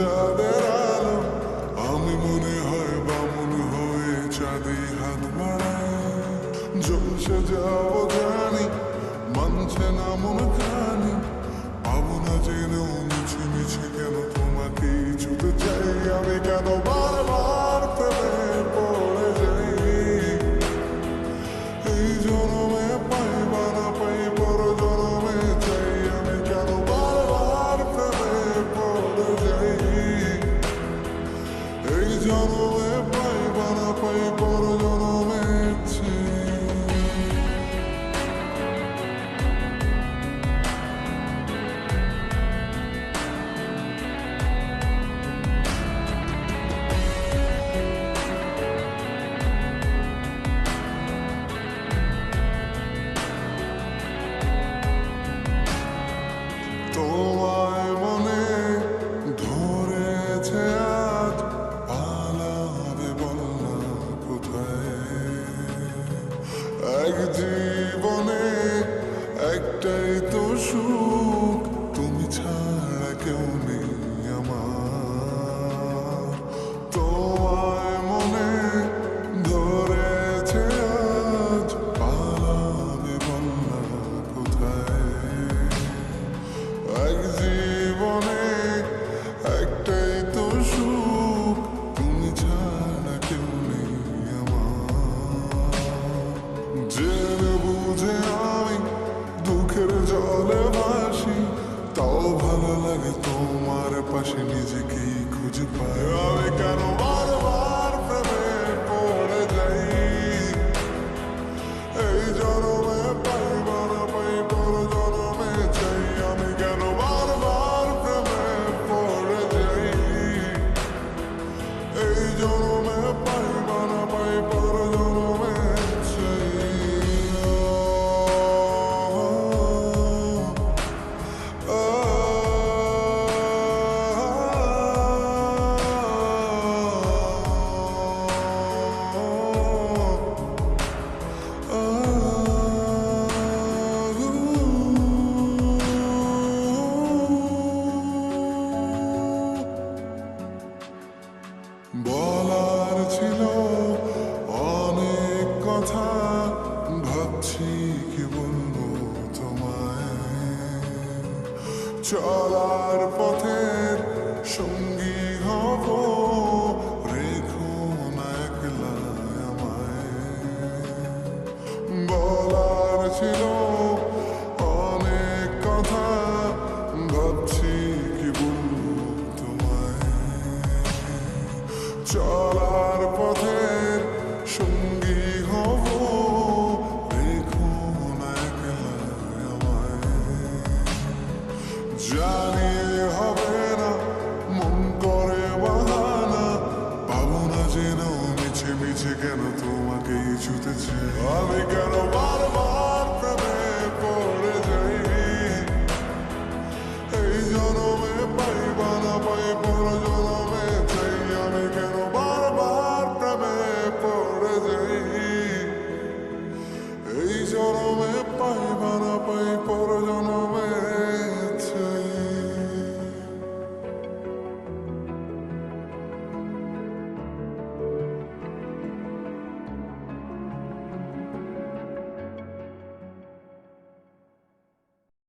চাঁদের আলো, আমি মনে হয় বামুন হয়ে চাঁদে হাত বাড়ায়। জলসে যাব জানি, মানছে না মন খানি, পাবো না জেনেও মিছে মিছে কেন তোমাকে ছুতে চাই। আমি কেন বারবার প্রেমে পড়ে যাই, এই জনমে পাই বা না পাই পর জনমে চাই। আমি কেন বারবার প্রেমে পড়ে যাই, এই জনমে পাই বা না পাই পর জনমে চাই। তোমায় মনে ধরেছে আজ, পালাবে বল না কোথায়। এক জীবনে একটাই তো সুখ, তুমি ছাড়া কেউ নেই আমার। তোমায় মনে ধরেছে আজ, পালাবে বল না কোথায়। এক জীবনে একটাই তো সুখ, তুমি ছাড়া কেউ নেই আমার। জেনে বুঝে আমি দুঃখের জলে ভাসি, তাও ভালো লাগে তোমার পাশে নিজেকেই খুঁজে পাই। আমি কেন বারবার প্রেমে পড়ে যাই, এই জনমে পাই বা না পাই পর জনমে চাই। আমি কেন বারবার প্রেমে পড়ে যাই, এই জনমে পাই বা না পাই পর জনমে চাই। বলার ছিল অনেক কথা, ভাবছি কি বলবো তোমায়। চলার পথের সঙ্গী হব, রেখো না একলা আমায়। বলার ছিল অনেক কথা, ভাবছি কি বলবো তোমায়। চলার পথের সঙ্গী হব, রেখো না একলা আমায়। জানি হবে না, মন করে বাহানা, পাবো না জেনেও মিছে মিছে কেন তোমাকে ছুতে চাই। আমি কেন